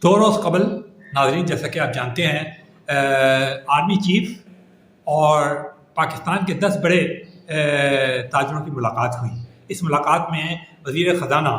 دو روز قبل ناظرین جیسا کہ آپ جانتے ہیں آرمی چیف اور پاکستان کے 10 بڑے تاجروں کی ملاقات ہوئی۔ اس ملاقات میں وزیر خزانہ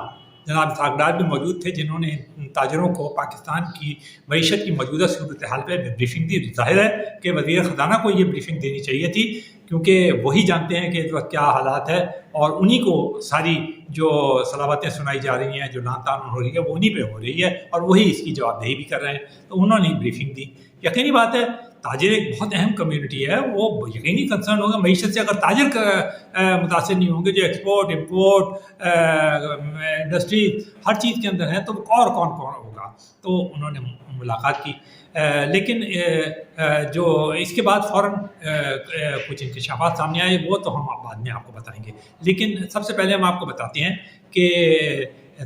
جناب اسحاق ڈار بھی موجود تھے، جنہوں نے تاجروں کو پاکستان کی معیشت کی موجودہ صورتحال پہ بریفنگ دی۔ ظاہر ہے کہ وزیر خزانہ کو یہ بریفنگ دینی چاہیے تھی، کیونکہ وہی جانتے ہیں کہ اس وقت کیا حالات ہے، اور انہی کو ساری جو صلابتیں سنائی جا رہی ہیں، جو لان تان ہو رہی ہے، وہ انہی پہ ہو رہی ہے، اور وہی اس کی جواب دہی بھی کر رہے ہیں۔ تو انہوں نے بریفنگ دی۔ یقینی بات ہے تاجر ایک بہت اہم کمیونٹی ہے، وہ یقینی کنسرن ہوگا معیشت سے۔ اگر تاجر متاثر نہیں ہوں گے، جو ایکسپورٹ امپورٹ انڈسٹری ہر چیز کے اندر ہیں، تو اور کون ہوگا؟ تو انہوں نے ملاقات کی، لیکن جو اس کے بعد فوراً کچھ انکشافات سامنے آئے، وہ تو ہم بعد میں آپ کو بتائیں گے۔ لیکن سب سے پہلے ہم آپ کو بتاتے ہیں کہ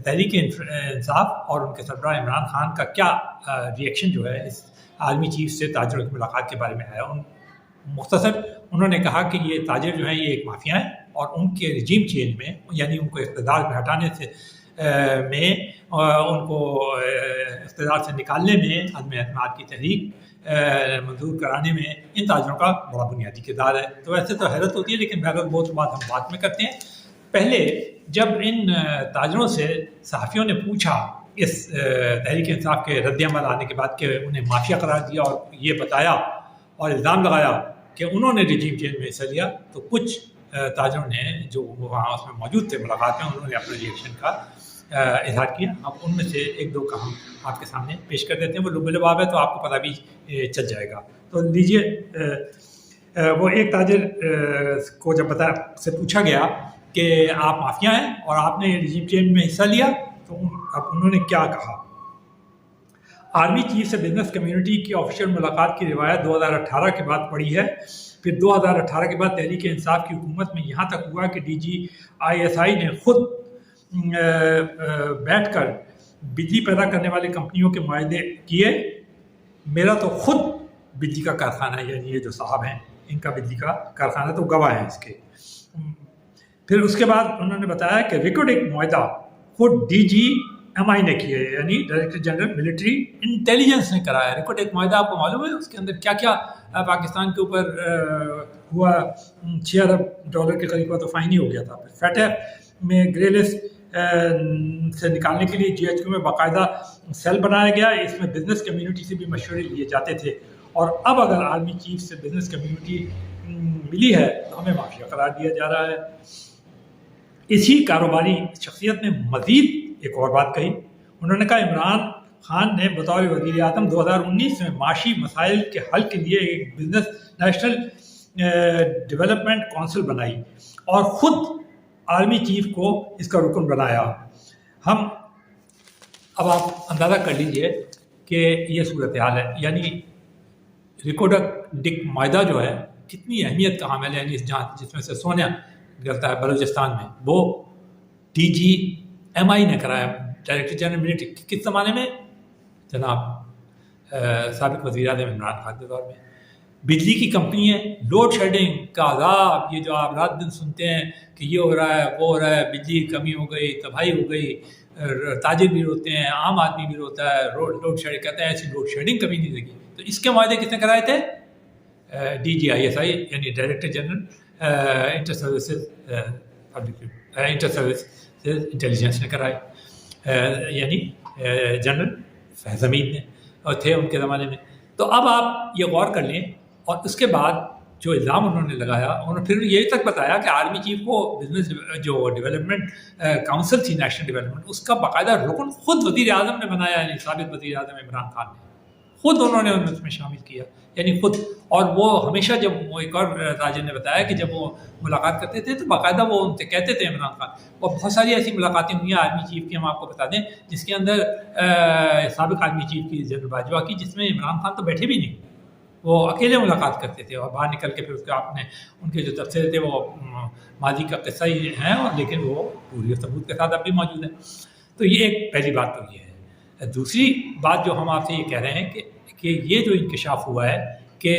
تحریک انصاف اور ان کے سربراہ عمران خان کا کیا ریئیکشن جو ہے اس آرمی چیف سے تاجروں کی ملاقات کے بارے میں آیا۔ مختصر انہوں نے کہا کہ یہ تاجر جو ہیں یہ ایک مافیا ہیں، اور ان کے رجیم چینج میں، یعنی ان کو اقتدار میں ہٹانے سے ان کو اقتدار سے نکالنے میں، عدم اعتماد کی تحریک منظور کرانے میں ان تاجروں کا بڑا بنیادی کردار ہے۔ تو ویسے تو حیرت ہوتی ہے، لیکن بہرحال وہ تو بات ہم بعد میں کرتے ہیں۔ پہلے جب ان تاجروں سے صحافیوں نے پوچھا اس تحریک انصاف کے رد عمل آنے کے بعد کہ انہیں مافیا قرار دیا اور یہ بتایا اور الزام لگایا کہ انہوں نے رجیم چینج میں حصہ لیا، تو کچھ تاجروں نے جو وہاں اس میں موجود تھے ملاقات میں، انہوں نے اپنے ریئیکشن کا اظہار کیا۔ اب ان میں سے ایک دو کا ہم آپ کے سامنے پیش کر دیتے ہیں۔ وہ لب لباب ہے تو آپ کو پتہ بھی چل جائے گا۔ تو لیجئے، وہ ایک تاجر کو جب سے پوچھا گیا کہ آپ مافیا ہیں اور آپ نے رجیم چینج میں حصہ لیا، تو اب انہوں نے کیا کہا۔ آرمی چیف سے بزنس کمیونٹی کی آفیشیل ملاقات کی روایت 2018 کے بعد پڑی ہے۔ پھر 2018 کے بعد تحریک انصاف کی حکومت میں یہاں تک ہوا کہ DGISI نے خود بیٹھ کر بجلی پیدا کرنے والی کمپنیوں کے معاہدے کیے۔ میرا تو خود بجلی کا کارخانہ ہے، یعنی یہ جو صاحب ہیں ان کا بجلی کا کارخانہ، تو گواہ ہیں اس کے۔ پھر اس کے بعد انہوں نے بتایا کہ ریکارڈ ایک معاہدہ خود DGMI نے کیا ہے، یعنی ڈائریکٹر جنرل ملٹری انٹیلیجنس نے کرایا۔ ریکارڈ ایک معاہدہ آپ کو معلوم ہے اس کے اندر کیا کیا پاکستان کے اوپر ہوا؟ $6 ارب کے قریب تو فائن ہی ہو گیا تھا۔ فیٹف میں گرے لسٹ سے نکالنے کے لیے GHQ میں باقاعدہ سیل بنایا گیا۔ اس میں بزنس کمیونٹی سے بھی مشورے لیے جاتے تھے، اور اب اگر آرمی چیف سے بزنس کمیونٹی ملی ہے تو ہمیں مافیا قرار دیا جا رہا ہے۔ اسی کاروباری شخصیت نے مزید ایک اور بات کہی۔ انہوں نے کہا عمران خان نے بطور وزیر اعظم 2019 میں معاشی مسائل کے حل کے لیے ایک بزنس نیشنل ڈیولپمنٹ کونسل بنائی اور خود آرمی چیف کو اس کا رکن بنایا۔ اب آپ اندازہ کر لیجئے کہ یہ صورتحال ہے، یعنی ریکارڈک معاہدہ جو ہے کتنی اہمیت کا حامل ہے، یعنی جس میں سے سونا نکلتا ہے بلوچستان میں، وہ DGMI نے کرایا، ڈائریکٹر جنرل ملٹری۔ کس زمانے میں؟ جناب سابق وزیر اعظم عمران خان کے دور میں۔ بجلی کی کمپنی ہے، لوڈ شیڈنگ کا عذاب، یہ جو آپ رات دن سنتے ہیں کہ یہ ہو رہا ہے وہ ہو رہا ہے، بجلی کی کمی ہو گئی، تباہی ہو گئی، تاجر بھی روتے ہیں، عام آدمی بھی روتا ہے، لوڈ شیڈنگ کہتے ہیں، ایسی لوڈ شیڈنگ کبھی نہیں لگی۔ تو اس کے معاہدے کس نے کرائے تھے؟ DGISI یعنی director general inter services intelligence نے کرائے، یعنی جنرل فیض حمید نے، اور تھے ان کے زمانے میں۔ تو اب آپ یہ غور کر لیں، اور اس کے بعد جو الزام انہوں نے لگایا، انہوں نے پھر یہ تک بتایا کہ آرمی چیف کو بزنس جو ڈیولپمنٹ کاؤنسل تھی نیشنل ڈیولپمنٹ، اس کا باقاعدہ رکن خود وزیر اعظم نے بنایا، یعنی سابق وزیر اعظم عمران خان نے خود انہوں نے اس میں شامل کیا، یعنی خود۔ اور وہ ہمیشہ جب وہ ایک اور تاجر نے بتایا کہ جب وہ ملاقات کرتے تھے تو باقاعدہ وہ ان سے کہتے تھے عمران خان، اور بہت ساری ایسی ملاقاتیں ہوئی ہیں آرمی چیف کی، ہم آپ کو بتا دیں، جس کے اندر سابق آرمی چیف کی جنرل باجوہ کی، جس میں عمران خان تو بیٹھے بھی نہیں، وہ اکیلے ملاقات کرتے تھے، اور باہر نکل کے پھر اس کے آپ نے ان کے جو تبصرے تھے وہ ماضی کا قصہ ہی ہیں، اور لیکن وہ پوری ثبوت کے ساتھ اب بھی موجود ہیں۔ تو یہ ایک پہلی بات تو یہ ہے۔ دوسری بات جو ہم آپ سے یہ کہہ رہے ہیں کہ یہ جو انکشاف ہوا ہے کہ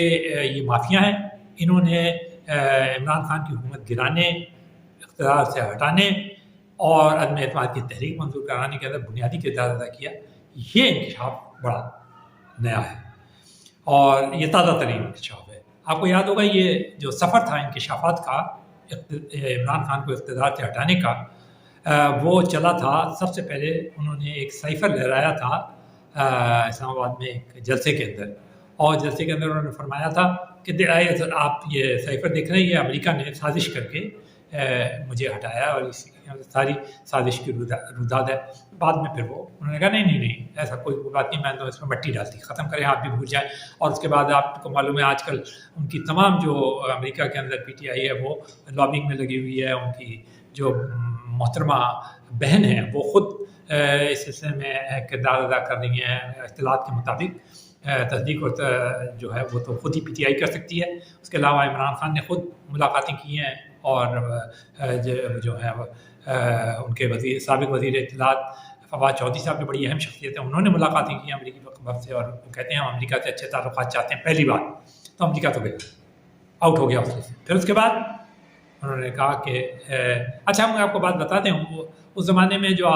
یہ مافیا ہیں، انہوں نے عمران خان کی حکومت گرانے، اقتدار سے ہٹانے اور عدم اعتماد کی تحریک منظور کرانے کے اندر بنیادی کردار ادا کیا۔ یہ انکشاف بڑا نیا ہے اور یہ تازہ ترین انکشاف ہے۔ آپ کو یاد ہوگا یہ جو سفر تھا انکشافات کا عمران خان کو اقتدار سے ہٹانے کا، وہ چلا تھا سب سے پہلے انہوں نے ایک سائفر لہرایا تھا اسلام آباد میں ایک جلسے کے اندر، اور جلسے کے اندر انہوں نے فرمایا تھا کہ آپ یہ سائفر دیکھ رہے ہیں، یہ امریکہ نے سازش کر کے مجھے ہٹایا اور اس ساری سازش کی روداد ہے۔ بعد میں پھر وہ انہوں نے کہا نہیں ایسا کوئی بات نہیں، میں تو اس میں مٹی ڈالتی، ختم کریں، آپ بھی بھول جائیں۔ اور اس کے بعد آپ کو معلوم ہے آج کل ان کی تمام جو امریکہ کے اندر پی ٹی آئی ہے وہ لابنگ میں لگی ہوئی ہے، ان کی جو محترمہ بہن ہیں وہ خود اس سلسلے میں کردار ادا کر رہی ہیں اطلاعات کے مطابق۔ تصدیق اور جو ہے وہ تو خود ہی پی ٹی آئی کر سکتی ہے۔ اس کے علاوہ عمران خان نے خود ملاقاتیں کی ہیں، اور جو ہے ان کے سابق وزیر اطلاعات فواد چودھری صاحب جو بڑی اہم شخصیت ہیں، انہوں نے ملاقاتیں کی ہیں امریکی وفد سے، اور وہ کہتے ہیں ہم امریکہ سے اچھے تعلقات چاہتے ہیں۔ پہلی بات تو امریکہ تو گیا، آؤٹ ہو گیا اس سے۔ پھر اس کے بعد انہوں نے کہا کہ اچھا میں آپ کو بات بتاتے ہوں، اس زمانے میں جو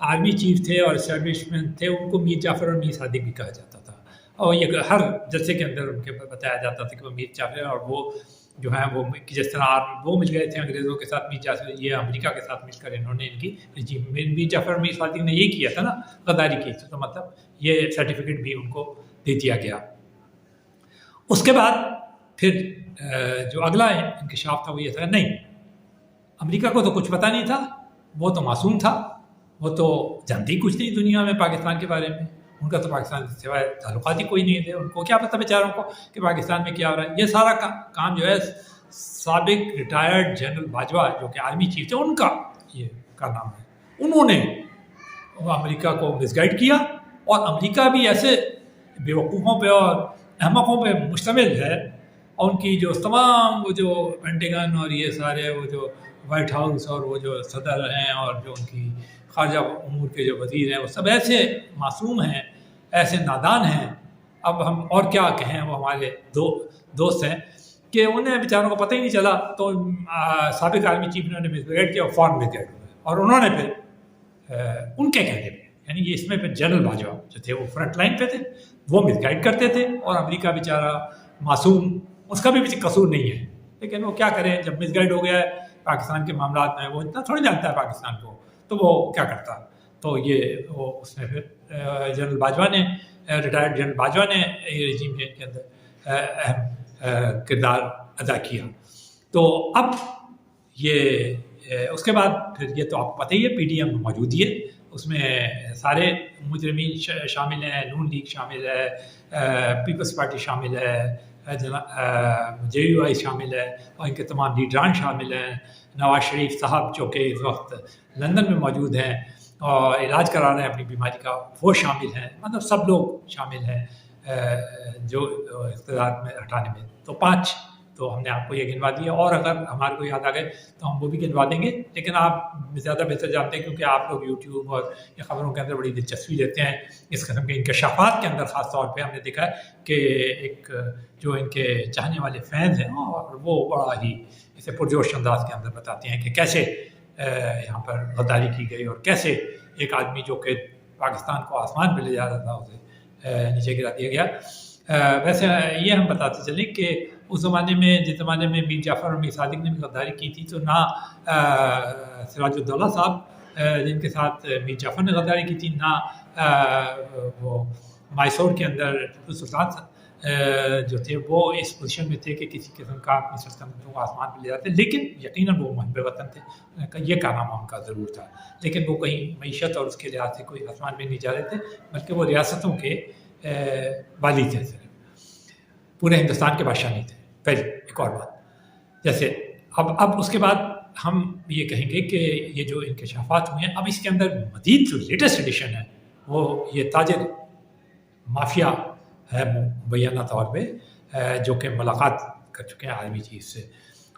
آرمی چیف تھے اور اسٹیبلشمنٹ تھے ان کو میر جعفر اور میر صادق بھی کہا جاتا تھا، اور یہ ہر جلسے کے اندر ان کے بتایا جاتا تھا کہ وہ میر جعفر اور وہ جو ہیں وہ جس طرح وہ مل گئے تھے انگریزوں کے ساتھ، میر جعفر یہ امریکہ کے ساتھ مل کر انہوں نے ان کی رجیم میر جعفر اور میر صادق نے یہ کیا تھا نا، غداری کی تھی، تو مطلب یہ سرٹیفکیٹ بھی ان کو دے دیا گیا۔ اس کے بعد پھر جو اگلا انکشاف تھا وہ یہ تھا نہیں، امریکہ کو تو کچھ پتہ نہیں تھا، وہ تو معصوم تھا، وہ تو جانتی کچھ نہیں دنیا میں پاکستان کے بارے میں، ان کا تو پاکستان سے سوائے تعلقات ہی کوئی نہیں تھے، ان کو کیا پتہ بیچاروں کو کہ پاکستان میں کیا ہو رہا ہے۔ یہ سارا کام جو ہے سابق ریٹائرڈ جنرل باجوہ جو کہ آرمی چیف تھے ان کا یہ کارنامہ ہے، انہوں نے امریکہ کو مس گائیڈ کیا، اور امریکہ بھی ایسے بیوقوفوں پہ اور احمقوں پہ مشتمل ہے، اور ان کی جو تمام وہ جو پینٹیگن اور یہ سارے وہ جو وائٹ ہاؤس اور وہ جو صدر ہیں اور جو ان کی خارجہ امور کے جو وزیر ہیں وہ سب ایسے معصوم ہیں، ایسے نادان ہیں، اب ہم اور کیا کہیں، وہ ہمارے دوست ہیں کہ انہیں بیچاروں کو پتہ ہی نہیں چلا، تو سابق آرمی چیف نے مس گائیڈ کیا اور فوراً مس گائیڈ ہوئے، اور انہوں نے پھر ان کے کہنے پہ یعنی یہ اس میں پھر جنرل باجوہ جو تھے وہ فرنٹ لائن پہ تھے، وہ مس گائیڈ کرتے تھے، اور امریکہ بیچارہ معصوم، اس کا بھی قصور نہیں ہے، لیکن وہ کیا کریں جب مس گائیڈ ہو گیا ہے پاکستان کے معاملات میں، وہ اتنا تھوڑی جانتا ہے پاکستان کو، تو وہ کیا کرتا۔ تو یہ وہ اس نے پھر جنرل باجوہ نے ریٹائرڈ جنرل باجوہ نے یہ رجیم چینج کے اندر اہم کردار ادا کیا۔ تو اب یہ اس کے بعد پھر یہ تو آپ کو پتہ ہی ہے پی ڈی ایم موجود ہی ہے، اس میں سارے مجرمین شامل ہیں، نون لیگ شامل ہے، پیپلز پارٹی شامل ہے، جے یو آئی شامل ہے، اور ان کے تمام لیڈران شامل ہیں، نواز شریف صاحب جو کہ اس وقت لندن میں موجود ہیں اور علاج کرا رہے ہیں اپنی بیماری کا، وہ شامل ہیں، مطلب سب لوگ شامل ہیں جو اقتدار میں ہٹانے میں۔ تو 5 تو ہم نے آپ کو یہ گنوا دیا، اور اگر ہمارے کو یاد آ گئے تو ہم وہ بھی گنوا دیں گے، لیکن آپ زیادہ بہتر جانتے ہیں کیونکہ آپ لوگ یوٹیوب اور یہ خبروں کے اندر بڑی دلچسپی لیتے ہیں، اس قسم کے انکشافات کے اندر خاص طور پہ ہم نے دیکھا ہے کہ ایک جو ان کے چاہنے والے فینز ہیں اور وہ بڑا ہی اسے پرجوش انداز کے اندر بتاتے ہیں کہ کیسے یہاں پر غداری کی گئی، اور کیسے ایک آدمی جو کہ پاکستان کو آسمان پہ لے جا رہا تھا اسے نیچے گرا دیا گیا۔ ویسے یہ ہم بتاتے چلیں کہ اس زمانے میں جس زمانے میں میر جعفر اور میر صادق نے بھی غداری کی تھی، تو نہ سراج الدولہ صاحب جن کے ساتھ میر جعفر نے غداری کی تھی، نہ وہ مائسور کے اندر ٹیپو سلطان جو تھے وہ اس پوزیشن میں تھے کہ کسی قسم کا اپنی سلطنتوں کو آسمان پہ لے جاتے، لیکن یقیناً وہ محب وطن تھے، یہ کارنامہ ان کا ضرور تھا، لیکن وہ کہیں معیشت اور اس کے لحاظ سے کوئی آسمان پہ نہیں جا رہے تھے، بلکہ وہ ریاستوں کے والی تھے، پورے ہندوستان کے بادشاہ نہیں تھے۔ پہلے ایک اور بات، جیسے اب اس کے بعد ہم یہ کہیں گے کہ یہ جو انکشافات ہوئے ہیں، اب اس کے اندر مزید جو لیٹسٹ ایڈیشن ہے وہ یہ تاجر مافیا ہے مبینہ طور پہ، جو کہ ملاقات کر چکے ہیں آرمی چیف سے،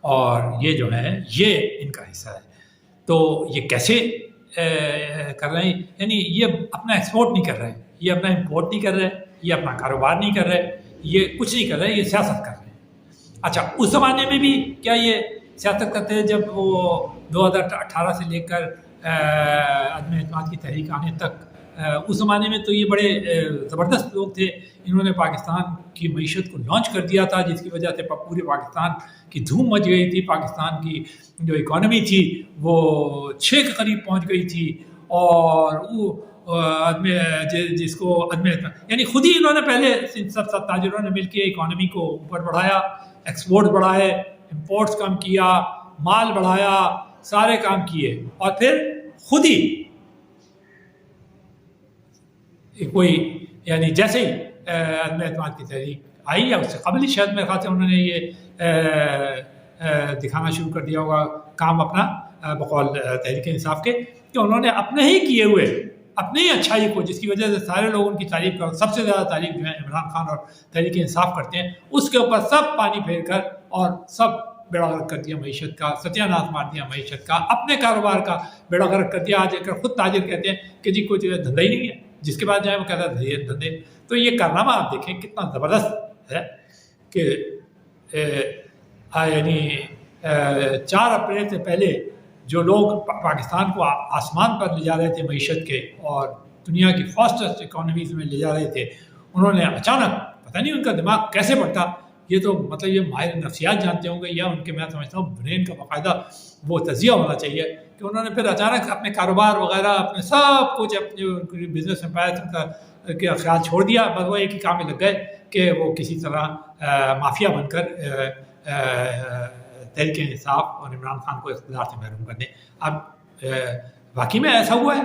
اور یہ جو ہے یہ ان کا حصہ ہے۔ تو یہ کیسے کر رہے ہیں، یعنی یہ اپنا ایکسپورٹ نہیں کر رہے، یہ اپنا امپورٹ نہیں کر رہے، یہ اپنا کاروبار نہیں کر رہے، یہ کچھ نہیں کر رہے، یہ سیاست کر رہے ہیں۔ اچھا، اس زمانے میں بھی کیا یہ سیاست کرتے ہیں جب وہ 2018 سے لے کر عدم اعتماد کی تحریک آنے تک اس زمانے میں تو یہ بڑے زبردست لوگ تھے. انہوں نے پاکستان کی معیشت کو لانچ کر دیا تھا، جس کی وجہ سے پورے پاکستان کی دھوم مچ گئی تھی. پاکستان کی جو اکانومی تھی وہ 6 کے قریب پہنچ گئی تھی. اور وہ جس کو یعنی خود ہی انہوں نے پہلے سب تاجروں نے مل کے اکانومی کو اوپر بڑھایا، ایکسپورٹ بڑھائے، امپورٹس کم کیا، مال بڑھایا، سارے کام کیے. اور پھر خود ہی کوئی یعنی جیسے ہی عدم اعتماد کی تحریک آئی یا اس سے قبل ہی شاید میرے خیال سے انہوں نے یہ دکھانا شروع کر دیا ہوگا کام اپنا بقول تحریک انصاف کے، کہ انہوں نے اپنے ہی کیے ہوئے اپنے ہی اچھائی کو، جس کی وجہ سے سارے لوگ ان کی تعریف کر، سب سے زیادہ تعریف جو ہے عمران خان اور تحریک انصاف کرتے ہیں، اس کے اوپر سب پانی پھیر کر اور سب بیڑا غرق کر دیا معیشت کا، ستیہ ناش مار دیا معیشت کا، اپنے کاروبار کا بیڑا غرق کر دیا. آج کر خود تاجر کہتے ہیں کہ جی کوئی دھندا ہی نہیں ہے، جس کے بعد جائے وہ کہتا ہے دھندے. تو یہ کارنامہ آپ دیکھیں کتنا زبردست ہے کہ یعنی 4 اپریل سے پہلے جو لوگ پاکستان کو آسمان پر لے جا رہے تھے معیشت کے اور دنیا کی فاسٹسٹ اکانومیز میں لے جا رہے تھے، انہوں نے اچانک پتہ نہیں ان کا دماغ کیسے پڑتا. یہ تو مطلب یہ ماہر نفسیات جانتے ہوں گے، یا ان کے میں سمجھتا ہوں برین کا باقاعدہ وہ تجزیہ ہونا چاہیے، کہ انہوں نے پھر اچانک اپنے کاروبار وغیرہ اپنے سب کچھ اپنے بزنس امپائر کا خیال چھوڑ دیا. بس وہ ایک ہی کام میں لگ گئے کہ وہ کسی طرح مافیا بن کر تحریک انصاف اور عمران خان کو اقتدار سے محروم کر دیں. اب واقعی میں ایسا ہوا ہے.